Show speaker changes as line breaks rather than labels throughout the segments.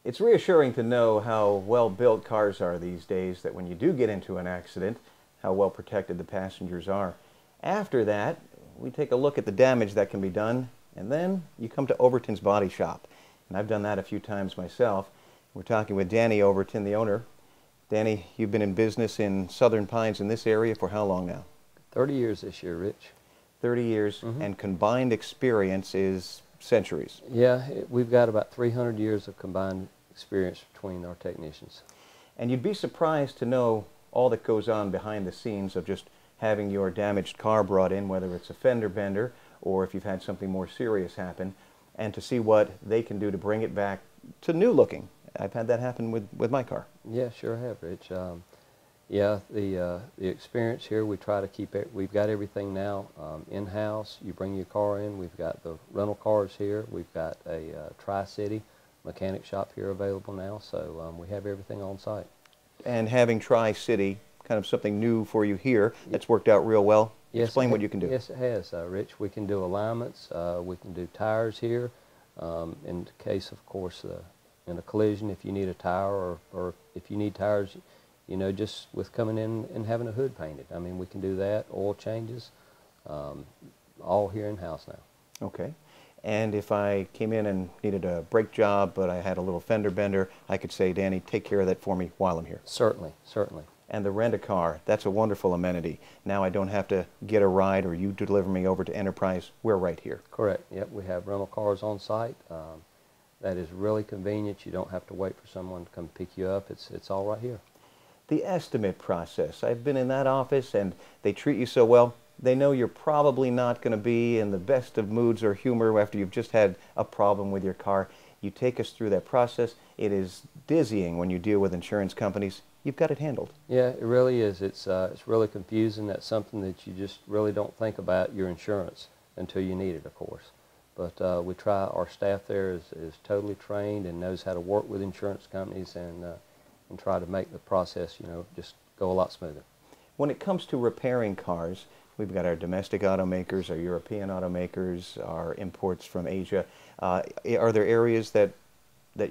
It's reassuring to know how well built cars are these days, that when you do get into an accident, how well protected the passengers are. After that, we take a look at the damage that can be done, and then you come to Overton's Body Shop. And I've done that a few times myself. We're talking with Danny Overton, the owner. Danny, you've been in business in Southern Pines in this area for how long now?
30 years this year, Rich.
30 years, and combined experience is centuries.
Yeah, we've got about 300 years of combined experience between our technicians.
And you'd be surprised to know all that goes on behind the scenes of just having your damaged car brought in, whether it's a fender bender or if you've had something more serious happen, and to see what they can do to bring it back to new looking. I've had that happen with my car.
Yeah, sure have, Rich. Yeah, the experience here, we try to keep it. We've got everything now in-house. You bring your car in. We've got the rental cars here. We've got a Tri-City mechanic shop here available now, so we have everything on site. And
having Tri-City, kind of something new for you here, that's worked out real well.
Yes,
explain what you can do.
Yes, it has, Rich. We can do alignments. We can do tires here. In the case, of course, in a collision, if you need a tire or if you need tires, you know, just with coming in and having a hood painted. I mean, we can do that, oil changes, all here in-house now.
Okay. And if I came in and needed a brake job, but I had a little fender bender, I could say, Danny, take care of that for me while I'm here.
Certainly, certainly.
And the rent-a-car, that's a wonderful amenity. Now I don't have to get a ride or you deliver me over to Enterprise. We're right here.
Correct. Yep, we have rental cars on site. That is really convenient. You don't have to wait for someone to come pick you up. It's all right here.
The estimate process. I've been in that office and they treat you so well. They know you're probably not going to be in the best of moods or humor after you've just had a problem with your car. You take us through that process. It is dizzying when you deal with insurance companies. You've got it handled.
Yeah, it really is. It's really confusing. That's something that you just really don't think about your insurance until you need it, of course. But we try. Our staff there is totally trained and knows how to work with insurance companies and try to make the process, you know, just go a lot smoother.
When it comes to repairing cars, we've got our domestic automakers, our European automakers, our imports from Asia. Are there areas that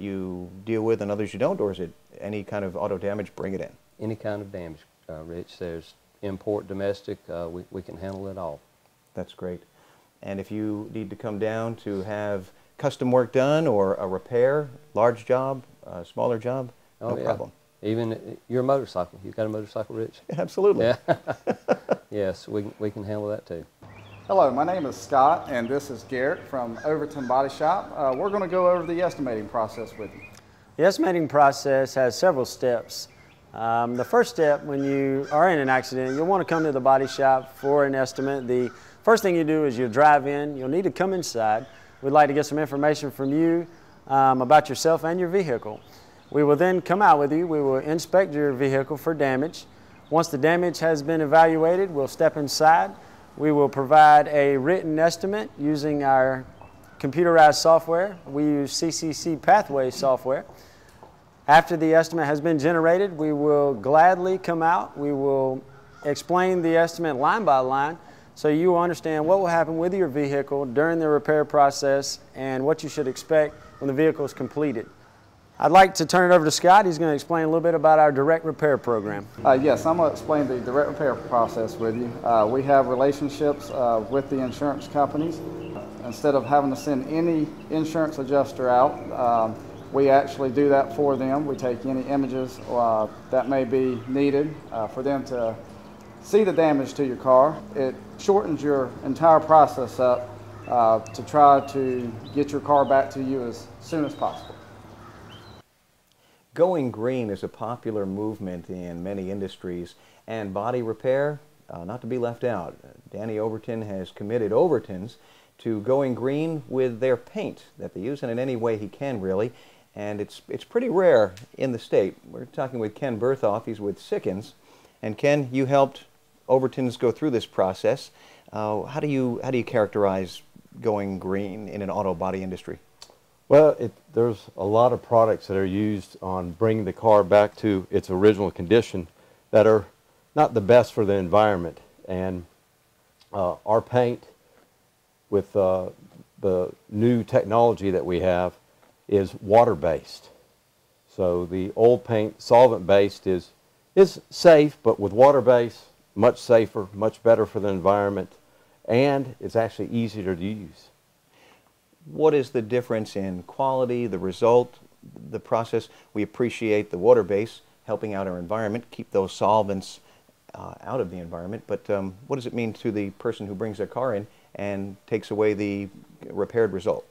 you deal with and others you don't, or is it any kind of auto damage, bring it in?
Any kind of damage, Rich. There's import, domestic, we can handle it all.
That's great. And if you need to come down to have custom work done or a repair, large job, smaller job, no problem.
Even your motorcycle. You've got a motorcycle, Rich?
Absolutely.
Yeah. Yes, we can handle that too.
Hello, my name is Scott, and this is Garrett from Overton Body Shop. We're going to go over the estimating process with you.
The estimating process has several steps. The first step, when you are in an accident, you'll want to come to the body shop for an estimate. The first thing you do is you'll drive in. You'll need to come inside. We'd like to get some information from you about yourself and your vehicle. We will then come out with you. We will inspect your vehicle for damage. Once the damage has been evaluated, we'll step inside. We will provide a written estimate using our computerized software. We use CCC Pathway software. After the estimate has been generated, we will gladly come out. We will explain the estimate line by line so you will understand what will happen with your vehicle during the repair process and what you should expect when the vehicle is completed. I'd like to turn it over to Scott. He's going to explain a little bit about our direct repair program.
Yes, I'm going to explain the direct repair process with you. We have relationships with the insurance companies. Instead of having to send any insurance adjuster out, we actually do that for them. We take any images that may be needed for them to see the damage to your car. It shortens your entire process up to try to get your car back to you as soon as possible.
Going green is a popular movement in many industries, and body repair, not to be left out. Danny Overton has committed Overtons to going green with their paint that they use, and in any way he can, really. And it's pretty rare in the state. We're talking with Ken Berthoff. He's with Sickens. And Ken, you helped Overtons go through this process. How do you characterize going green in an auto body industry?
Well, there's a lot of products that are used on bringing the car back to its original condition that are not the best for the environment. And our paint, with the new technology that we have, is water-based. So the old paint, solvent-based, is safe, but with water-based, much safer, much better for the environment, and it's actually easier to use.
What is the difference in quality, the result, the process? We appreciate the water base helping out our environment, keep those solvents out of the environment, but what does it mean to the person who brings their car in and takes away the repaired result?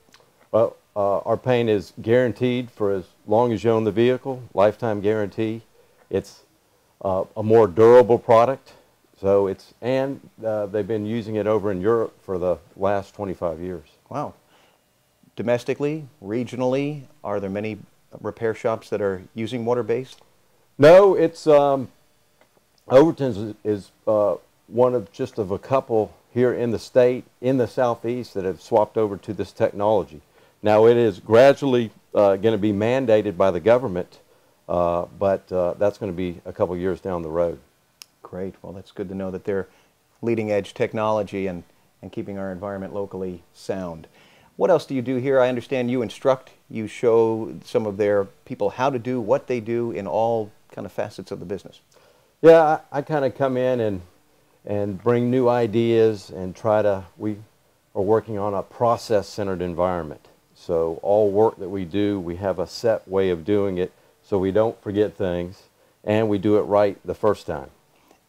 Well, our paint is guaranteed for as long as you own the vehicle, lifetime guarantee. It's a more durable product, so they've been using it over in Europe for the last 25 years. Wow.
Domestically, regionally, are there many repair shops that are using water-based?
No, it's Overton's is one of just of a couple here in the state, in the southeast, that have swapped over to this technology. Now it is gradually going to be mandated by the government, but that's going to be a couple years down the road.
Great. Well, that's good to know that they're leading edge technology and keeping our environment locally sound. What else do you do here? I understand you instruct, you show some of their people how to do what they do in all kind of facets of the business.
Yeah, I kind of come in and bring new ideas and we are working on a process-centered environment. So all work that we do, we have a set way of doing it so we don't forget things, and we do it right the first time.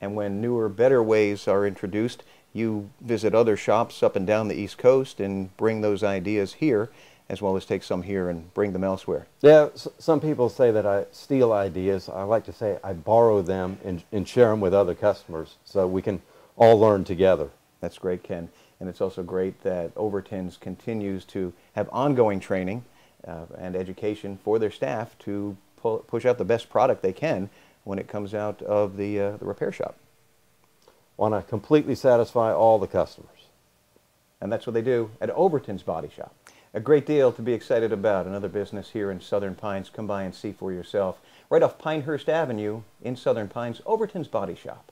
And when newer, better ways are introduced, you visit other shops up and down the East Coast and bring those ideas here, as well as take some here and bring them elsewhere.
Yeah, some people say that I steal ideas. I like to say I borrow them and share them with other customers so we can all learn together.
That's great, Ken. And it's also great that Overton's continues to have ongoing training and education for their staff to push out the best product they can when it comes out of the repair shop.
Want to completely satisfy all the customers.
And that's what they do at Overton's Body Shop. A great deal to be excited about. Another business here in Southern Pines. Come by and see for yourself. Right off Pinehurst Avenue in Southern Pines, Overton's Body Shop.